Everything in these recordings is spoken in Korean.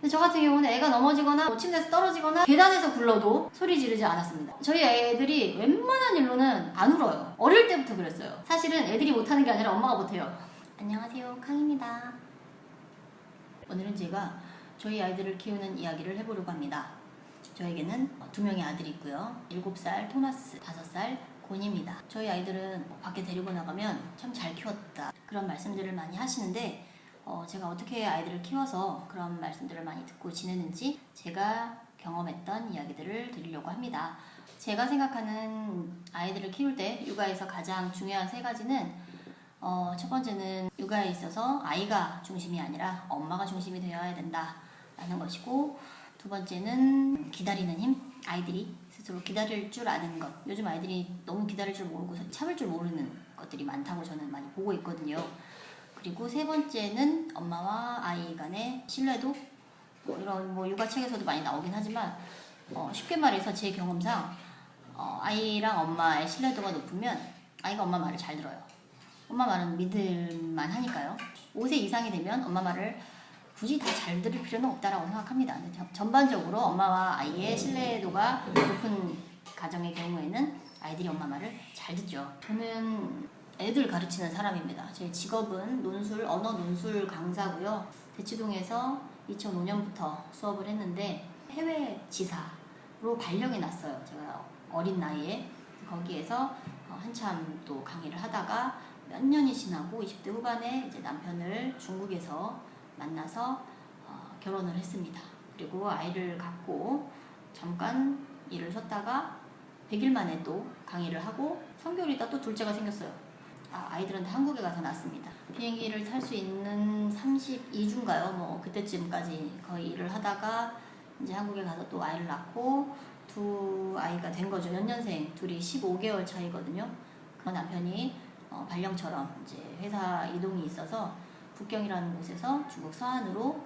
근데 저 같은 경우는 애가 넘어지거나 뭐 침대에서 떨어지거나 계단에서 굴러도 소리 지르지 않았습니다. 저희 애들이 웬만한 일로는 안 울어요. 어릴 때부터 그랬어요. 사실은 애들이 못하는 게 아니라 엄마가 못해요. 안녕하세요, 캉입니다. 오늘은 제가 저희 아이들을 키우는 이야기를 해보려고 합니다. 저에게는 2명의 아들이 있고요. 7살 토마스, 5살 곤입니다. 저희 아이들은 밖에 데리고 나가면 참 잘 키웠다 그런 말씀들을 많이 하시는데 제가 어떻게 아이들을 키워서 그런 말씀들을 많이 듣고 지내는지 제가 경험했던 이야기들을 드리려고 합니다. 제가 생각하는 아이들을 키울 때 육아에서 가장 중요한 3가지는 첫 번째는 육아에 있어서 아이가 중심이 아니라 엄마가 중심이 되어야 된다라는 것이고, 2번째는 기다리는 힘, 아이들이 스스로 기다릴 줄 아는 것. 요즘 아이들이 너무 기다릴 줄 모르고 참을 줄 모르는 것들이 많다고 저는 많이 보고 있거든요. 그리고 3번째는 엄마와 아이 간의 신뢰도, 이런 육아책에서도 많이 나오긴 하지만 쉽게 말해서 제 경험상 아이랑 엄마의 신뢰도가 높으면 아이가 엄마 말을 잘 들어요. 엄마 말은 믿을만 하니까요. 5세 이상이 되면 엄마 말을 굳이 다 잘 들을 필요는 없다라고 생각합니다. 전반적으로 엄마와 아이의 신뢰도가 높은 가정의 경우에는 아이들이 엄마 말을 잘 듣죠. 저는 애들 가르치는 사람입니다. 제 직업은 언어 논술 강사고요. 대치동에서 2005년부터 수업을 했는데 해외 지사로 발령이 났어요. 제가 어린 나이에. 거기에서 한참 또 강의를 하다가 몇 년이 지나고 20대 후반에 이제 남편을 중국에서 만나서 결혼을 했습니다. 그리고 아이를 갖고 잠깐 일을 쉬었다가 100일 만에 또 강의를 하고 3개월 있다 또 둘째가 생겼어요. 아이들은 다 한국에 가서 낳습니다. 비행기를 탈 수 있는 32주인가요? 그때쯤까지 거의 일을 하다가 이제 한국에 가서 또 아이를 낳고 2 아이가 된 거죠. 연년생 둘이 15개월 차이거든요. 그 남편이 발령처럼 이제 회사 이동이 있어서 북경이라는 곳에서 중국 서안으로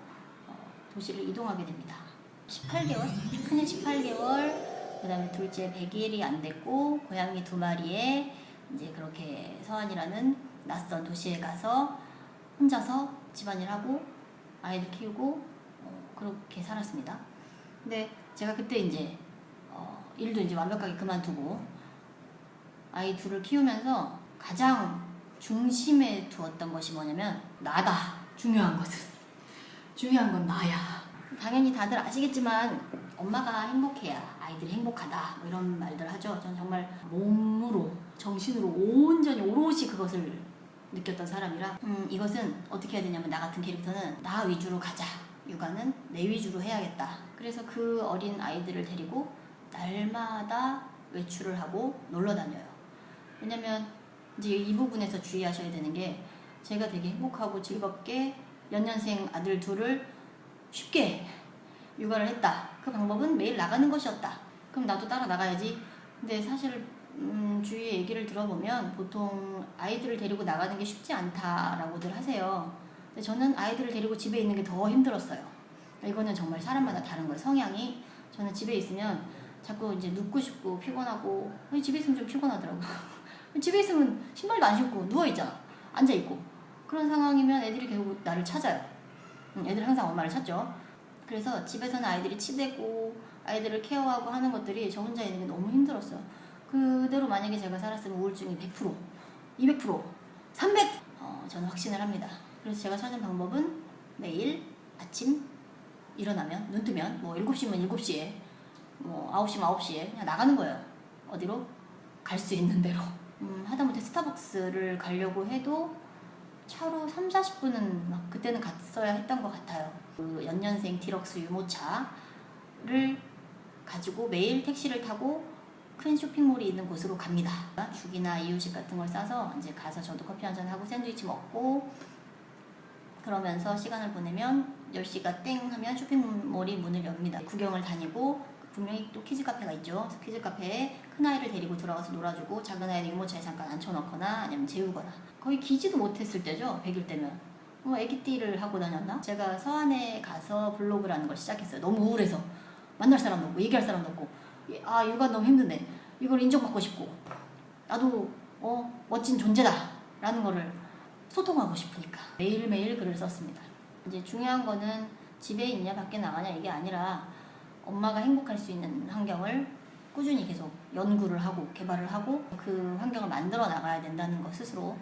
도시를 이동하게 됩니다. 18개월? 큰애 18개월, 그 다음에 둘째 100일이 안 됐고, 고양이 2마리에 이제 그렇게 서안이라는 낯선 도시에 가서 혼자서 집안일하고 아이들 키우고 그렇게 살았습니다. 근데 제가 그때 이제 일도 이제 완벽하게 그만두고 아이 둘을 키우면서 가장 중심에 두었던 것이 뭐냐면 나다. 중요한 건 나야. 당연히 다들 아시겠지만 엄마가 행복해야 아이들이 행복하다 이런 말들 하죠. 전 정말 몸으로 정신으로 온전히 오롯이 그것을 느꼈던 사람이라 이것은 어떻게 해야 되냐면, 나 같은 캐릭터는 나 위주로 가자. 육아는 내 위주로 해야겠다. 그래서 그 어린 아이들을 데리고 날마다 외출을 하고 놀러 다녀요. 왜냐면 이제 이 부분에서 주의하셔야 되는 게, 제가 되게 행복하고 즐겁게 연년생 아들 둘을 쉽게 육아를 했다. 그 방법은 매일 나가는 것이었다. 그럼 나도 따라 나가야지. 근데 사실 주위의 얘기를 들어보면 보통 아이들을 데리고 나가는 게 쉽지 않다라고들 하세요. 근데 저는 아이들을 데리고 집에 있는 게 더 힘들었어요. 이거는 정말 사람마다 다른 거예요. 성향이. 저는 집에 있으면 자꾸 이제 눕고 싶고 피곤하고, 집에 있으면 좀 피곤하더라고요. 집에 있으면 신발도 안 신고 누워있잖아. 앉아있고. 그런 상황이면 애들이 결국 나를 찾아요. 애들 항상 엄마를 찾죠. 그래서 집에서는 아이들이 치대고 아이들을 케어하고 하는 것들이 저 혼자 있는 게 너무 힘들었어요. 그대로 만약에 제가 살았으면 우울증이 100%, 200%, 300! 저는 확신을 합니다. 그래서 제가 찾은 방법은 매일 아침 일어나면, 눈 뜨면 7시면 7시에 9시면 9시에 그냥 나가는 거예요. 어디로? 갈 수 있는 대로. 하다못해 스타벅스를 가려고 해도 차로 30-40분은 그때는 갔어야 했던 것 같아요. 그 연년생 디럭스 유모차를 가지고 매일 택시를 타고 큰 쇼핑몰이 있는 곳으로 갑니다. 죽이나 이유식 같은 걸 싸서 이제 가서 저도 커피 한잔 하고 샌드위치 먹고 그러면서 시간을 보내면 10시가 땡 하면 쇼핑몰이 문을 엽니다. 구경을 다니고, 분명히 또 키즈 카페가 있죠. 그래서 키즈 카페에 큰아이를 데리고 들어가서 놀아주고 작은 아이를 유모차에 잠깐 앉혀놓거나 아니면 재우거나. 거의 기지도 못했을 때죠. 100일 때면. 애기띠를 하고 다녔나? 제가 서안에 가서 블로그라는 걸 시작했어요. 너무 우울해서 만날 사람도 없고 얘기할 사람도 없고, 육아 너무 힘든데 이걸 인정받고 싶고 나도 멋진 존재다 라는 거를 소통하고 싶으니까 매일매일 글을 썼습니다. 이제 중요한 거는 집에 있냐 밖에 나가냐 이게 아니라 엄마가 행복할 수 있는 환경을 꾸준히 계속 연구를 하고 개발을 하고 그 환경을 만들어 나가야 된다는 거 스스로.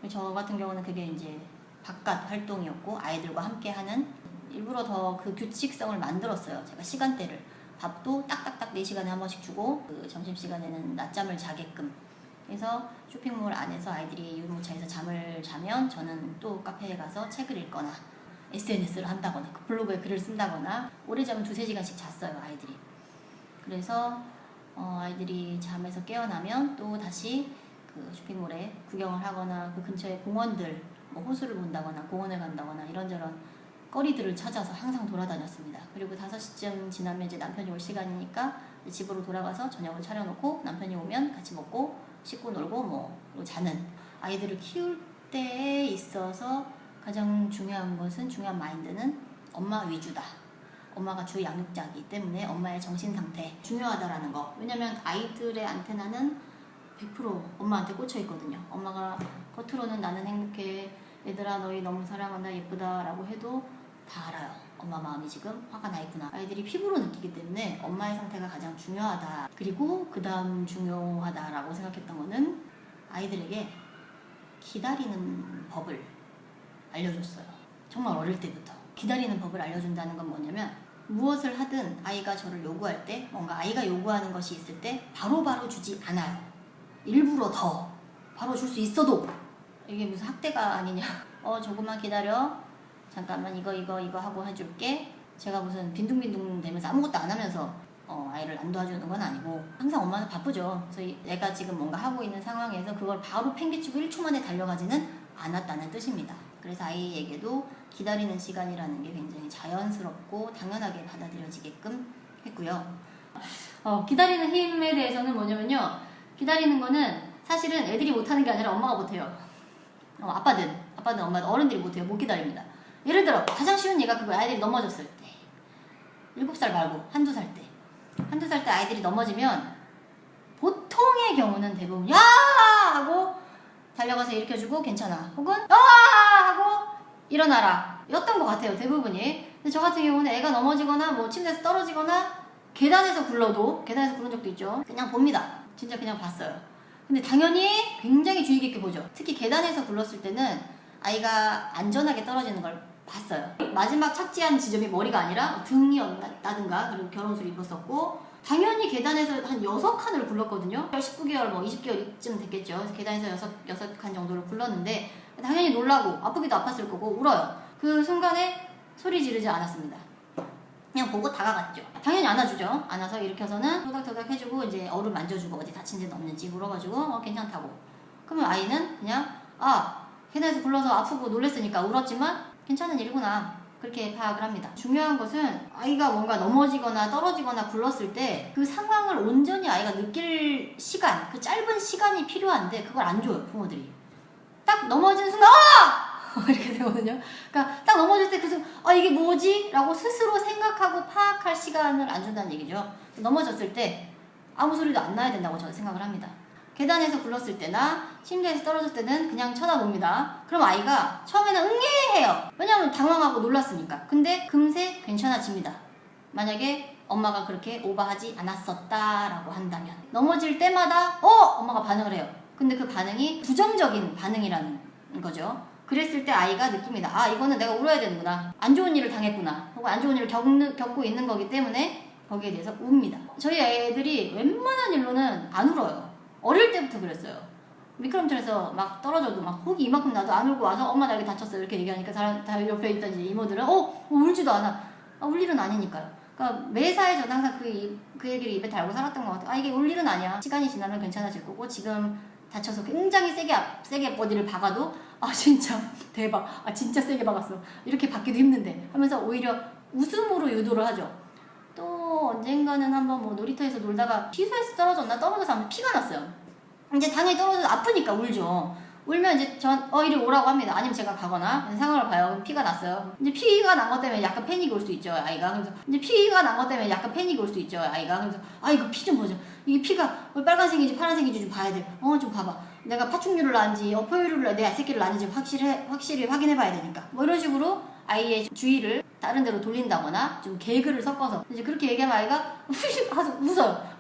저 같은 경우는 그게 이제 바깥 활동이었고 아이들과 함께 하는 일부러 더 그 규칙성을 만들었어요. 제가 시간대를 밥도 딱딱딱 4시간에 한 번씩 주고 그 점심시간에는 낮잠을 자게끔. 그래서 쇼핑몰 안에서 아이들이 유모차에서 잠을 자면 저는 또 카페에 가서 책을 읽거나 SNS를 한다거나 그 블로그에 글을 쓴다거나 오래 자면 2-3시간씩 잤어요 아이들이. 그래서 아이들이 잠에서 깨어나면 또 다시 그 쇼핑몰에 구경을 하거나 그 근처에 공원들 뭐 호수를 본다거나 공원에 간다거나 이런저런 거리들을 찾아서 항상 돌아다녔습니다. 그리고 5시쯤 지나면 이제 남편이 올 시간이니까 집으로 돌아가서 저녁을 차려놓고 남편이 오면 같이 먹고 씻고 놀고 뭐 그리고 자는. 아이들을 키울 때에 있어서 가장 중요한 마인드는 엄마 위주다. 엄마가 주 양육자이기 때문에 엄마의 정신 상태 중요하다라는 거. 왜냐면 아이들의 안테나는 100% 엄마한테 꽂혀 있거든요. 엄마가 겉으로는 나는 행복해, 얘들아 너희 너무 사랑한다, 예쁘다 라고 해도 다 알아요. 엄마 마음이 지금 화가 나 있구나. 아이들이 피부로 느끼기 때문에 엄마의 상태가 가장 중요하다. 그리고 그 다음 중요하다라고 생각했던 거는 아이들에게 기다리는 법을 알려줬어요. 정말 어릴 때부터. 기다리는 법을 알려준다는 건 뭐냐면 무엇을 하든 아이가 저를 요구할 때 뭔가 아이가 요구하는 것이 있을 때 바로바로 주지 않아요. 일부러 더 바로 줄 수 있어도 이게 무슨 학대가 아니냐. 조금만 기다려. 잠깐만 이거 하고 해줄게. 제가 무슨 빈둥빈둥 대면서 아무것도 안 하면서 아이를 안 도와주는 건 아니고 항상 엄마는 바쁘죠. 그래서 내가 지금 뭔가 하고 있는 상황에서 그걸 바로 팽개치고 1초 만에 달려가지는 않았다는 뜻입니다. 그래서 아이에게도 기다리는 시간이라는 게 굉장히 자연스럽고 당연하게 받아들여지게끔 했고요. 기다리는 힘에 대해서는 뭐냐면요. 기다리는 거는 사실은 애들이 못하는 게 아니라 엄마가 못해요. 아빠든 엄마든 어른들이 못해요. 못 기다립니다. 예를 들어 가장 쉬운 예가 그거예요. 아이들이 넘어졌을 때 7살 말고 한두 살 때 아이들이 넘어지면 보통의 경우는 대부분 야! 하고 달려가서 일으켜주고 괜찮아. 혹은 하고 일어나라 였던 것 같아요. 대부분이. 근데 저 같은 경우는 애가 넘어지거나 뭐 침대에서 떨어지거나 계단에서 굴른 적도 있죠. 그냥 봅니다. 진짜 그냥 봤어요. 근데 당연히 굉장히 주의 깊게 보죠. 특히 계단에서 굴렀을 때는 아이가 안전하게 떨어지는 걸 봤어요. 마지막 착지한 지점이 머리가 아니라 등이었다든가 그리고 결혼수를 입었었고 당연히 계단에서 한 6칸을 굴렀거든요. 19개월 뭐 20개월쯤 됐겠죠. 그래서 계단에서 6칸 정도를 굴렀는데 당연히 놀라고 아프기도 아팠을 거고 울어요. 그 순간에 소리 지르지 않았습니다. 그냥 보고 다가갔죠. 당연히 안아주죠. 안아서 일으켜서는 토닥토닥 해주고 이제 얼음 만져주고 어디 다친 데는 없는지 물어가지고 괜찮다고. 그러면 아이는 그냥 계단에서 굴러서 아프고 놀랬으니까 울었지만 괜찮은 일이구나. 그렇게 파악을 합니다. 중요한 것은 아이가 뭔가 넘어지거나 떨어지거나 굴렀을 때 그 상황을 온전히 아이가 느낄 시간, 그 짧은 시간이 필요한데 그걸 안 줘요, 부모들이. 딱 넘어진 순간 이렇게 되거든요. 그러니까 딱 넘어질 때 그 순간 이게 뭐지? 라고 스스로 생각하고 파악할 시간을 안 준다는 얘기죠. 넘어졌을 때 아무 소리도 안 나야 된다고 저는 생각을 합니다. 계단에서 굴렀을 때나 침대에서 떨어졌을 때는 그냥 쳐다봅니다. 그럼 아이가 처음에는 응애해요. 왜냐하면 당황하고 놀랐으니까. 근데 금세 괜찮아집니다. 만약에 엄마가 그렇게 오버하지 않았었다라고 한다면 넘어질 때마다 엄마가 반응을 해요. 근데 그 반응이 부정적인 반응이라는 거죠. 그랬을 때 아이가 느낍니다. 이거는 내가 울어야 되는구나. 안 좋은 일을 당했구나. 혹은 안 좋은 일을 겪고 있는 거기 때문에 거기에 대해서 웁니다. 저희 애들이 웬만한 일로는 안 울어요. 어릴 때부터 그랬어요. 미끄럼틀에서 막 떨어져도 막 혹이 이만큼 나도 안 울고 와서 엄마 나 여기 다쳤어 이렇게 얘기하니까 다 옆에 있던 이제 이모들은 울지도 않아. 울 일은 아니니까요. 그러니까 매사에 저는 항상 그 얘기를 입에 달고 살았던 것 같아요. 이게 울 일은 아니야. 시간이 지나면 괜찮아질 거고 지금 다쳐서 굉장히 세게 어디를 박아도 진짜 대박. 진짜 세게 박았어. 이렇게 박기도 힘든데 하면서 오히려 웃음으로 유도를 하죠. 또 언젠가는 한번 뭐 놀이터에서 놀다가 시소에서 떨어져서 한번 피가 났어요. 이제 당연히 떨어져서 아프니까 울죠. 울면 이제 이리 오라고 합니다. 아니면 제가 가거나 상황을 봐요. 그럼 피가 났어요. 이제 피가 난 것 때문에 약간 패닉이 올 수 있죠, 아이가. 그래서 이거 피 좀 보자. 이게 피가 빨간색인지 파란색인지 좀 봐야 돼. 좀 봐봐. 내가 파충류를 낳은지 포유류를 내 새끼를 낳는지 확실히 확인해 봐야 되니까. 뭐 이런 식으로 아이의 주의를 다른 데로 돌린다거나 좀 개그를 섞어서 이제 그렇게 얘기하면 아이가 휘식 하서 웃어요.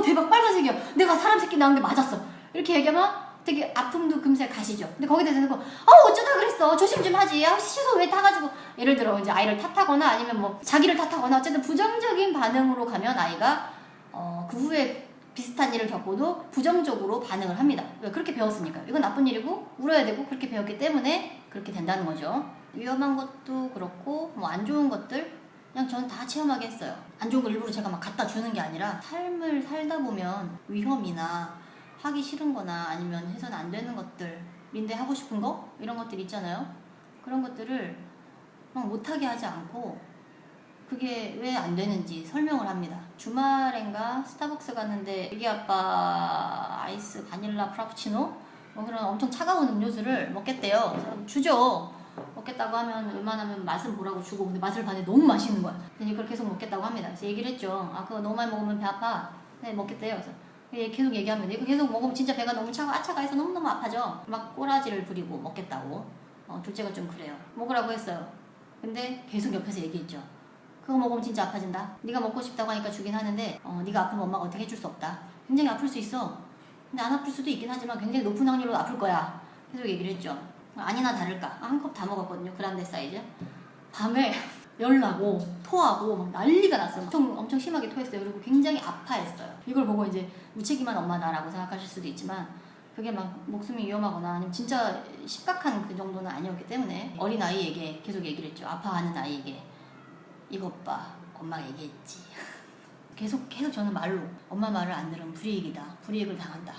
대박 빨간색이야. 내가 사람 새끼 낳은 게 맞았어. 이렇게 얘기하면 되게 아픔도 금세 가시죠. 근데 거기에 대해서 어쩌다 그랬어. 조심 좀 하지. 시소 왜 타가지고 예를 들어 이제 아이를 탓하거나 아니면 뭐 자기를 탓하거나 어쨌든 부정적인 반응으로 가면 아이가 그 후에 비슷한 일을 겪고도 부정적으로 반응을 합니다. 왜? 그렇게 배웠으니까요. 이건 나쁜 일이고 울어야 되고 그렇게 배웠기 때문에 그렇게 된다는 거죠. 위험한 것도 그렇고 뭐 안 좋은 것들 그냥 저는 다 체험하게 했어요. 안 좋은 걸 일부러 제가 막 갖다 주는 게 아니라 삶을 살다 보면 위험이나 하기 싫은 거나 아니면 해서는 안 되는 것들인데 하고 싶은 거? 이런 것들 있잖아요. 그런 것들을 막 못하게 하지 않고 그게 왜 안 되는지 설명을 합니다. 주말엔가 스타벅스 갔는데 애기 아빠 아이스 바닐라 프라푸치노 뭐 그런 엄청 차가운 음료수를 먹겠대요. 그래서 주죠. 먹겠다고 하면 웬만하면 맛은 보라고 주고 근데 맛을 봤는데 너무 맛있는 거야. 근데 그걸 계속 먹겠다고 합니다. 그래서 얘기를 했죠. 그거 너무 많이 먹으면 배 아파. 네, 먹겠대요. 그래서 계속 얘기하면 이거 계속 먹으면 진짜 배가 너무 차가해서 너무너무 아파져. 막 꼬라지를 부리고 먹겠다고. 둘째가 좀 그래요. 먹으라고 했어요. 근데 계속 옆에서 얘기했죠. 그거 먹으면 진짜 아파진다. 네가 먹고 싶다고 하니까 주긴 하는데 네가 아프면 엄마가 어떻게 해줄 수 없다. 굉장히 아플 수 있어. 근데 안 아플 수도 있긴 하지만 굉장히 높은 확률로 아플 거야. 계속 얘기를 했죠. 아니나 다를까 한 컵 다 먹었거든요. 그란데 사이즈. 밤에 열나고 토하고 막 난리가 났어요. 엄청 심하게 토했어요. 그리고 굉장히 아파했어요. 이걸 보고 이제 무책임한 엄마다라고 생각하실 수도 있지만 그게 막 목숨이 위험하거나 아니면 진짜 심각한 그 정도는 아니었기 때문에 어린 아이에게 계속 얘기를 했죠. 아파하는 아이에게 이것 봐 엄마가 얘기했지. 계속 저는 말로 엄마 말을 안 들으면 불이익이다. 불이익을 당한다.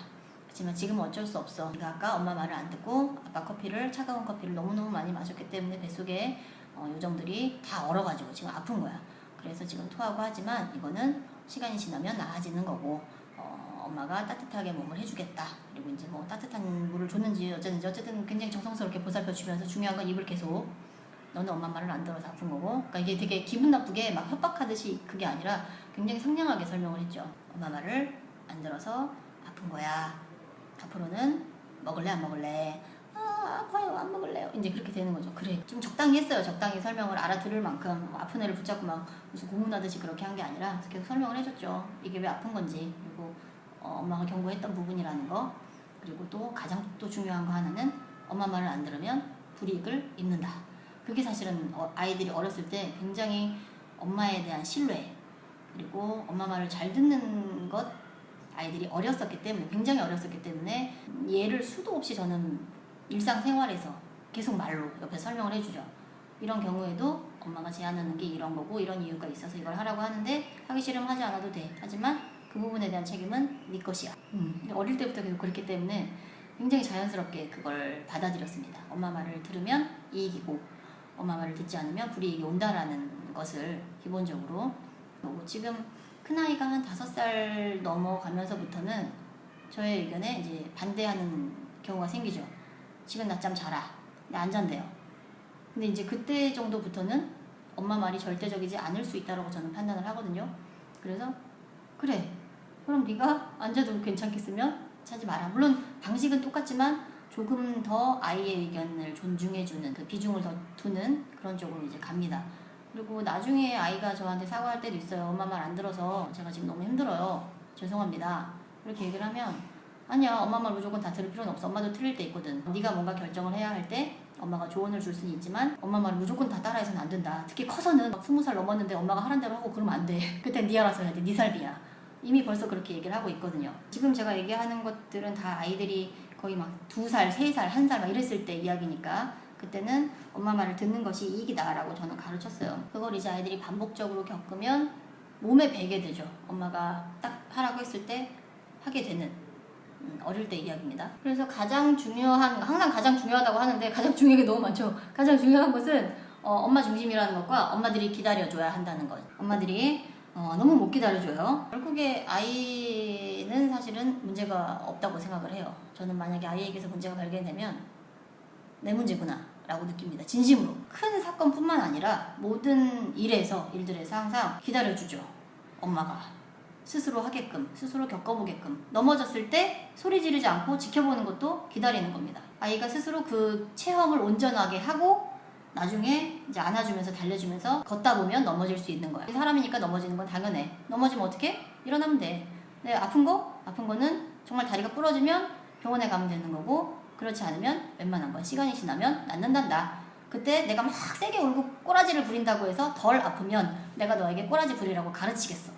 하지만 지금은 어쩔 수 없어. 네가 아까 엄마 말을 안 듣고 아빠 차가운 커피를 너무너무 많이 마셨기 때문에 뱃속에 요정들이 다 얼어가지고 지금 아픈 거야. 그래서 지금 토하고 하지만 이거는 시간이 지나면 나아지는 거고 엄마가 따뜻하게 몸을 해주겠다. 그리고 이제 뭐 따뜻한 물을 줬는지 어쨌든 굉장히 정성스럽게 보살펴 주면서 중요한 건 입을 계속 너는 엄마 말을 안 들어서 아픈 거고 그러니까 이게 되게 기분 나쁘게 막 협박하듯이 그게 아니라 굉장히 상냥하게 설명을 했죠. 엄마 말을 안 들어서 아픈 거야. 앞으로는 먹을래 안 먹을래? 아파요 안 먹을래요. 이제 그렇게 되는 거죠. 그래 좀 적당히 했어요. 적당히 설명을 알아들을 만큼 아픈 애를 붙잡고 막 무슨 고문하듯이 그렇게 한 게 아니라 계속 설명을 해줬죠. 이게 왜 아픈 건지 그리고 엄마가 경고했던 부분이라는 거 그리고 또 가장 또 중요한 거 하나는 엄마 말을 안 들으면 불이익을 입는다. 그게 사실은 아이들이 어렸을 때 굉장히 엄마에 대한 신뢰 그리고 엄마 말을 잘 듣는 것 아이들이 굉장히 어렸었기 때문에 얘를 수도 없이 저는 일상생활에서 계속 말로 옆에 설명을 해주죠. 이런 경우에도 엄마가 제안하는 게 이런 거고 이런 이유가 있어서 이걸 하라고 하는데 하기 싫으면 하지 않아도 돼. 하지만 그 부분에 대한 책임은 네 것이야. 어릴 때부터 계속 그렇기 때문에 굉장히 자연스럽게 그걸 받아들였습니다. 엄마 말을 들으면 이익이고 엄마 말을 듣지 않으면 불이익이 온다라는 것을 기본적으로 지금 큰아이가 한 5살 넘어가면서부터는 저의 의견에 이제 반대하는 경우가 생기죠. 지금 낮잠 자라. 근데 안 잔대요. 근데 이제 그때 정도부터는 엄마 말이 절대적이지 않을 수 있다고 저는 판단을 하거든요. 그래서 그래. 그럼 네가 안 자도 괜찮겠으면 자지 마라. 물론 방식은 똑같지만 조금 더 아이의 의견을 존중해주는 그 비중을 더 두는 그런 쪽으로 이제 갑니다. 그리고 나중에 아이가 저한테 사과할 때도 있어요. 엄마 말 안 들어서 제가 지금 너무 힘들어요. 죄송합니다. 이렇게 얘기를 하면 아니야 엄마 말 무조건 다 들을 필요는 없어. 엄마도 틀릴 때 있거든. 네가 뭔가 결정을 해야 할 때 엄마가 조언을 줄 수는 있지만 엄마 말을 무조건 다 따라해서는 안 된다. 특히 커서는 막 20살 넘었는데 엄마가 하란 대로 하고 그러면 안 돼. 그땐 네 알아서 해야 돼. 네 삶이야. 이미 벌써 그렇게 얘기를 하고 있거든요. 지금 제가 얘기하는 것들은 다 아이들이 거의 막 2살, 3살, 1살 막 이랬을 때 이야기니까 그때는 엄마 말을 듣는 것이 이익이다라고 저는 가르쳤어요. 그걸 이제 아이들이 반복적으로 겪으면 몸에 배게 되죠. 엄마가 딱 하라고 했을 때 하게 되는 어릴 때 이야기입니다. 그래서 항상 가장 중요하다고 하는데 가장 중요한 게 너무 많죠. 가장 중요한 것은 엄마 중심이라는 것과 엄마들이 기다려줘야 한다는 것. 엄마들이 너무 못 기다려줘요. 결국에 아이는 사실은 문제가 없다고 생각을 해요. 저는 만약에 아이에게서 문제가 발견되면 내 문제구나 라고 느낍니다. 진심으로. 큰 사건뿐만 아니라 모든 일들에서 항상 기다려주죠. 엄마가 스스로 하게끔, 스스로 겪어보게끔. 넘어졌을 때 소리 지르지 않고 지켜보는 것도 기다리는 겁니다. 아이가 스스로 그 체험을 온전하게 하고 나중에 이제 안아주면서 달래주면서 걷다 보면 넘어질 수 있는 거야. 사람이니까 넘어지는 건 당연해. 넘어지면 어떻게? 일어나면 돼. 근데 아픈 거는 정말 다리가 부러지면 병원에 가면 되는 거고, 그렇지 않으면 웬만한 건 시간이 지나면 낫는단다. 그때 내가 막 세게 울고 꼬라지를 부린다고 해서 덜 아프면 내가 너에게 꼬라지 부리라고 가르치겠어.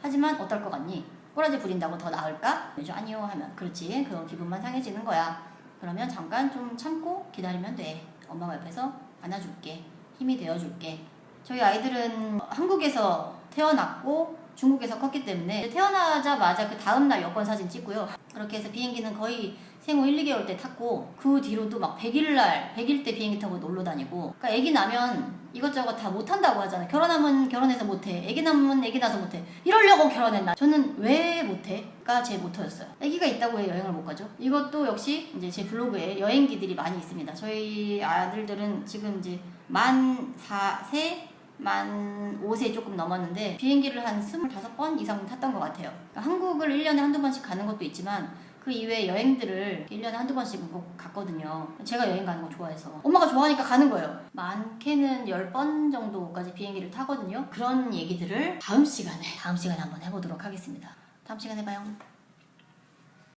하지만 어떨 것 같니? 꼬라지 부린다고 더 나을까? 아니요 하면 그렇지, 그 기분만 상해지는 거야. 그러면 잠깐 좀 참고 기다리면 돼. 엄마가 옆에서 안아줄게. 힘이 되어줄게. 저희 아이들은 한국에서 태어났고 중국에서 컸기 때문에 태어나자마자 그 다음날 여권 사진 찍고요. 그렇게 해서 비행기는 거의 생후 1, 2개월 때 탔고, 그 뒤로도 막 100일 때 비행기 타고 놀러 다니고. 그러니까 애기 나면 이것저것 다 못한다고 하잖아요. 결혼하면 결혼해서 못해, 애기 낳으면 애기 낳아서 못해, 이러려고 결혼했나? 저는 왜 못해?가 제 모토였어요. 애기가 있다고 왜 여행을 못 가죠? 이것도 역시 이제 제 블로그에 여행기들이 많이 있습니다. 저희 아들들은 지금 이제 만 4세, 만 5세 조금 넘었는데 비행기를 한 25번 이상 탔던 것 같아요. 그러니까 한국을 1년에 한두 번씩 가는 것도 있지만 그 이외에 여행들을 1년에 한두 번씩은 꼭 갔거든요. 제가 여행 가는 거 좋아해서. 엄마가 좋아하니까 가는 거예요. 많게는 10번 정도까지 비행기를 타거든요. 그런 얘기들을 다음 시간에 한번 해보도록 하겠습니다. 다음 시간에 봐요.